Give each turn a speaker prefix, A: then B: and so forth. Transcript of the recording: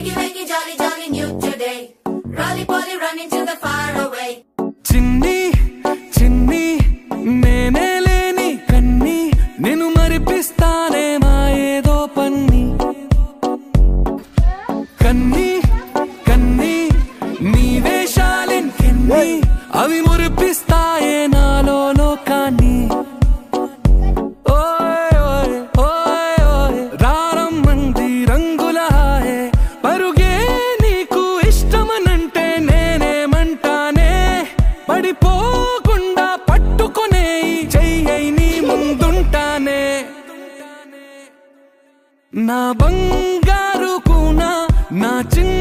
A: wakey, jolly, jolly new today. Rolly poly running to the far away.
B: చిన్ని చిన్ని నేనే లేని కన్ని నేను మరిపిస్తానే మా ఏదో పన్ని కన్ని కన్ని నీ వేషాలెన్ని అవి మురిపిస్తాయే నాలో లోకాన్ని ఓయ్ ఓయ్ ఓయ్ ఓయ్ రారమ్మంది రంగుల హాయే పరుగే నీకు ఇష్టమనంటే నేనేమంటానే పడిపోకుండా పట్టుకునే చెయ్యై నీ ముందుంటానే నా బంగారు కూనా నా చిన్న